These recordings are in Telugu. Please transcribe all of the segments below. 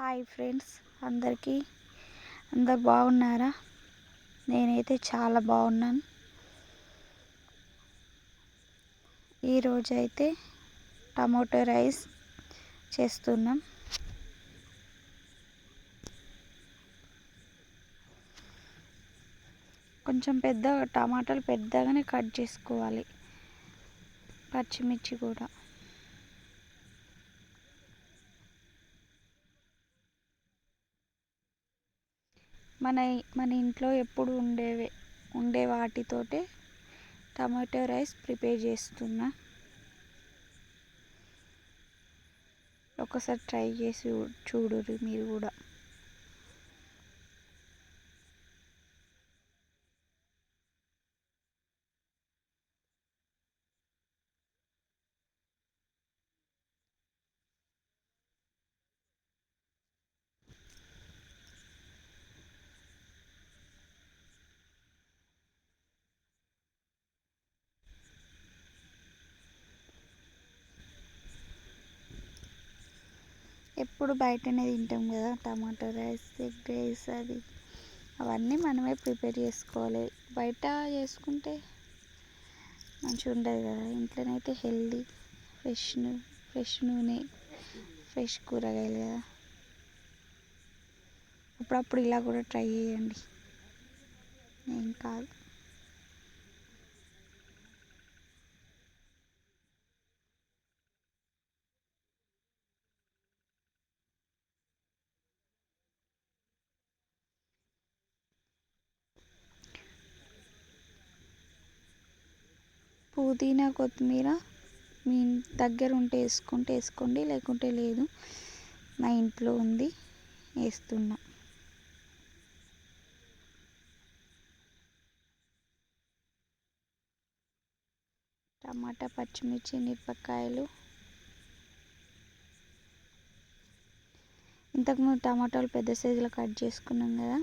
హాయ్ ఫ్రెండ్స్, అందరు బాగున్నారా? నేనైతే చాలా బాగున్నాను. ఈరోజు అయితే టమాటో రైస్ చేస్తున్నాం. కొంచెం టమాటాలు పెద్దగానే కట్ చేసుకోవాలి. పచ్చిమిర్చి కూడా మన ఇంట్లో ఎప్పుడు ఉండే వాటితోటే టమాటో రైస్ ప్రిపేర్ చేస్తున్నా. ఒకసారి ట్రై చేసి చూడుర్రి మీరు కూడా. ఎప్పుడు బయటనే తింటాం కదా, టమాటో రైస్, ఎగ్ రైస్, అవన్నీ మనమే ప్రిపేర్ చేసుకోవాలి. బయట చేసుకుంటే మంచిగా ఉండదు కదా. ఇంట్లోనైతే హెల్దీ, ఫ్రెష్ నూనె, ఫ్రెష్ కూరగాయలు కదా. అప్పుడప్పుడు ఇలా కూడా ట్రై చేయండి, ఏం కాదు. పుదీనా, కొత్తిమీర మీ దగ్గర ఉంటే వేసుకోండి, లేకుంటే లేదు. మా ఇంట్లో ఉంది, వేస్తున్నా. టమాటా, పచ్చిమిర్చి, మిరపకాయలు. ఇంతకుముందు టమాటాలు పెద్ద సైజులో కట్ చేసుకున్నాం కదా,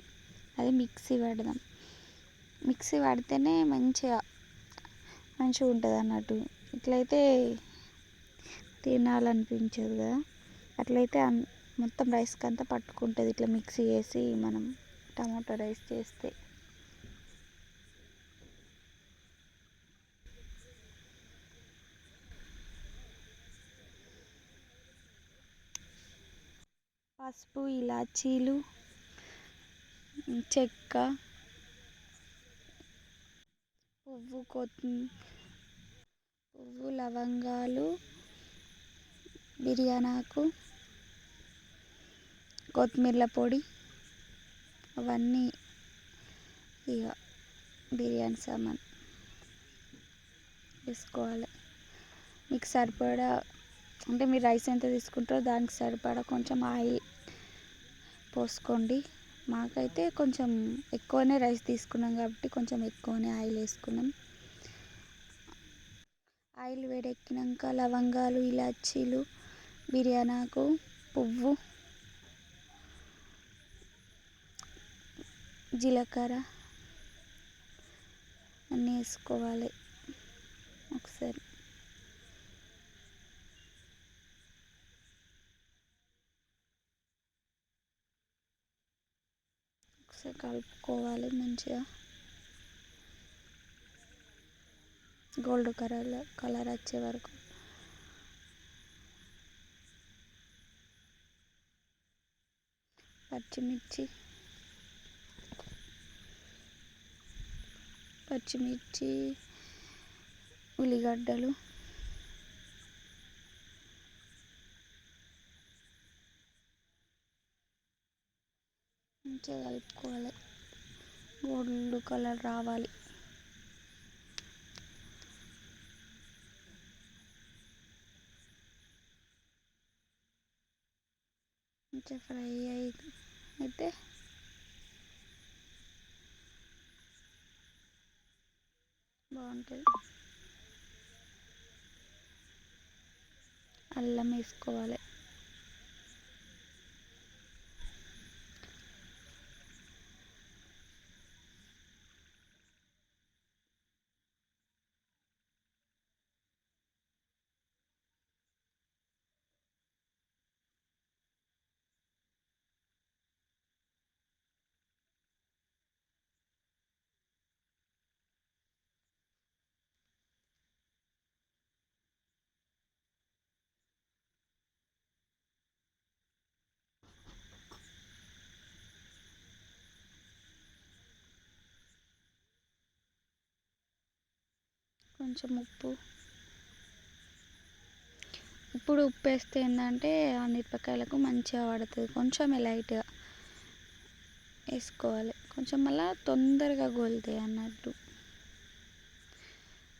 అది మిక్సీ పడదాం. మిక్సీ పడితేనే మంచిగా ఉంటుంది అన్నట్టు. ఇట్లయితే తినాలనిపించదు కదా. అట్లయితే మొత్తం రైస్కి అంతా పట్టుకుంటుంది. ఇట్లా మిక్సీ చేసి మనం టమాటో రైస్ చేస్తే. పసుపు, ఇలాచీలు, చెక్క, పువ్వు, లవంగాలు, బిర్యానీ ఆకు, కొత్తిమీర పొడి, అవన్నీ ఇక బిర్యానీ సామాన్ వేసుకోవాలి. మీకు సరిపడా, అంటే మీరు రైస్ ఎంత తీసుకుంటారో దానికి సరిపడా కొంచెం ఆయిల్ పోసుకోండి. మాకైతే కొంచెం ఎక్కువనే రైస్ తీసుకున్నాం కాబట్టి కొంచెం ఎక్కువనే ఆయిల్ వేసుకున్నాం. ఆయిల్ వేడెక్కినాక లవంగాలు, ఇలాచీలు, బిర్యానీ ఆకు, పువ్వు, జీలకర్ర అన్నీ వేసుకోవాలి. ఒకసారి కలుపుకోవాలి మంచిగా. గోల్డ్ కలర్ వచ్చే వరకు. పచ్చిమిర్చి, ఉల్లిగడ్డలు, మంచిగా కలుపుకోవాలి. గోల్డ్ కలర్ రావాలి. మంచిగా ఫ్రై అయితే బాగుంటుంది. అల్లం వేసుకోవాలి. కొంచెం ఉప్పు. ఇప్పుడు ఉప్పు వేస్తే ఏంటంటే ఆ మిరపకాయలకు మంచిగా పడుతుంది. కొంచెం లైట్గా వేసుకోవాలి, కొంచెం మళ్ళీ తొందరగా గోలుతాయి అన్నట్టు.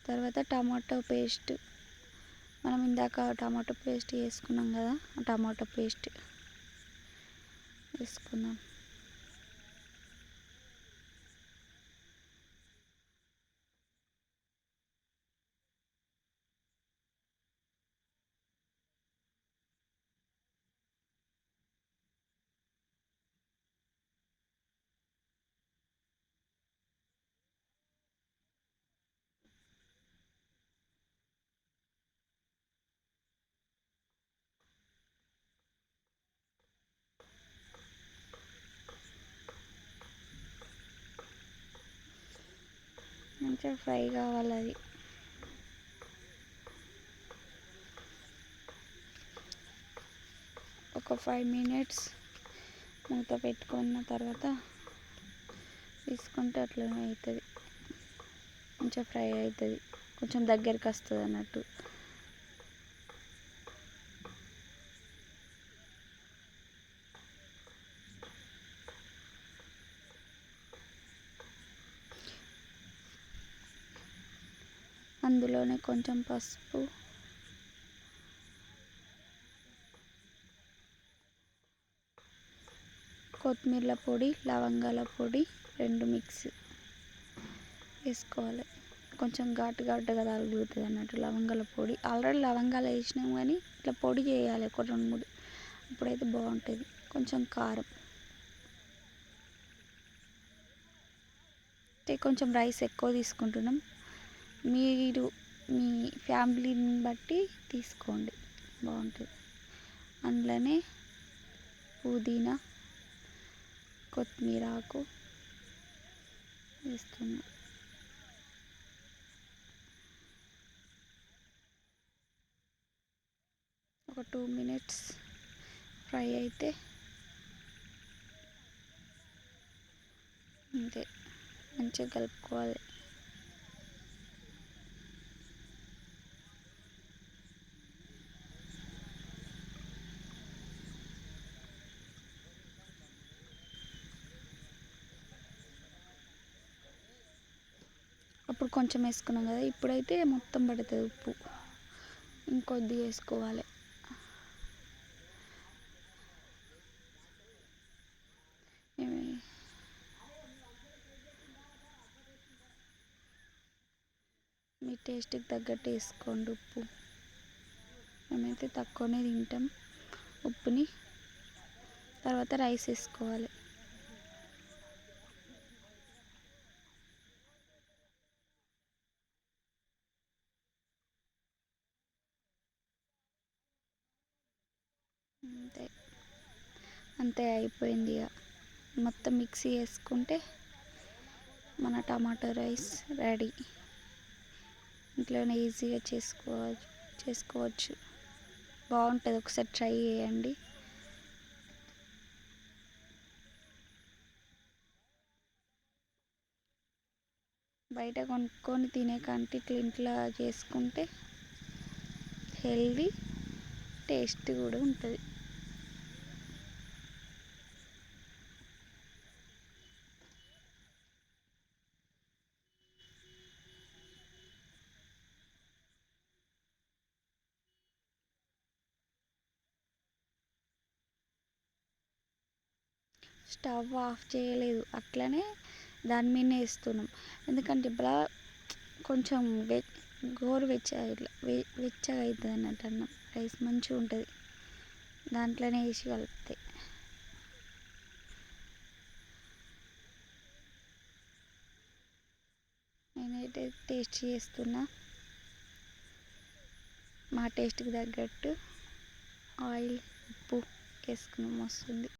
తర్వాత టమాటో పేస్ట్, మనం ఇందాక టమాటో పేస్ట్ వేసుకున్నాం కదా, ఆ టమాటో పేస్ట్ వేసుకున్నాం. మంచిగా ఫ్రై కావాలి అది. ఒక 5 minutes మూత పెట్టుకున్న తర్వాత తీసుకుంటే అట్లనే అవుతుంది, కొంచెం ఫ్రై అవుతుంది, కొంచెం దగ్గరికి వస్తుంది అన్నట్టు. అందులోనే కొంచెం పసుపు, కొత్తిమీర పొడి, లవంగాల పొడి 2 మిక్స్ వేసుకోవాలి. కొంచెం ఘాటు ఘాటుగా తగులుతుంది అన్నట్టు లవంగాల పొడి. ఆల్రెడీ లవంగాలు వేసినాం కానీ ఇట్లా పొడి చేయాలి ఒక 2-3, అప్పుడైతే బాగుంటుంది. కొంచెం కారం, కొంచెం రైస్ ఎక్కువ తీసుకుంటున్నాం, మీరు మీ ఫ్యామిలీని బట్టి తీసుకోండి, బాగుంటుంది. అందులోనే పుదీనా, కొత్తిమీర ఆకు వేస్తున్నాం. ఒక 2 minutes ఫ్రై అయితే అంతే, మంచిగా కలుపుకోవాలి. అప్పుడు కొంచెం వేసుకున్నాం కదా, ఇప్పుడైతే మొత్తం పడుతుంది ఉప్పు, ఇంకొద్ది వేసుకోవాలి. మీ టేస్ట్కి తగ్గట్టు వేసుకోండి ఉప్పు. మేమైతే తక్కువనే తింటాం ఉప్పుని. తర్వాత రైస్ వేసుకోవాలి. అంతే, అంతే అయిపోయింది ఇక. మొత్తం మిక్సీ వేసుకుంటే మన టమాటో రైస్ రెడీ. ఇంట్లోనే ఈజీగా చేసుకోవచ్చు, బాగుంటుంది. ఒకసారి ట్రై చేయండి. బయట కొనుక్కొని తినే కంటే ఇట్లా ఇంట్లో చేసుకుంటే హెల్దీ, టేస్ట్ కూడా ఉంటుంది. స్టవ్ ఆఫ్ చేయలేదు, అట్లనే దాని మీదనే వేస్తున్నాం. ఎందుకంటే ఇప్పుడు కొంచెం గోరువెచ్చగా ఇట్లా వెచ్చగా అవుతుంది అన్నట్టు అన్నం, రైస్ మంచిగా ఉంటుంది దాంట్లోనే వేసి కలిపితే. నేనైతే టేస్ట్ చేస్తున్నా, మా టేస్ట్కి తగ్గట్టు ఆయిల్, ఉప్పు వేసుకున్నాం, వస్తుంది.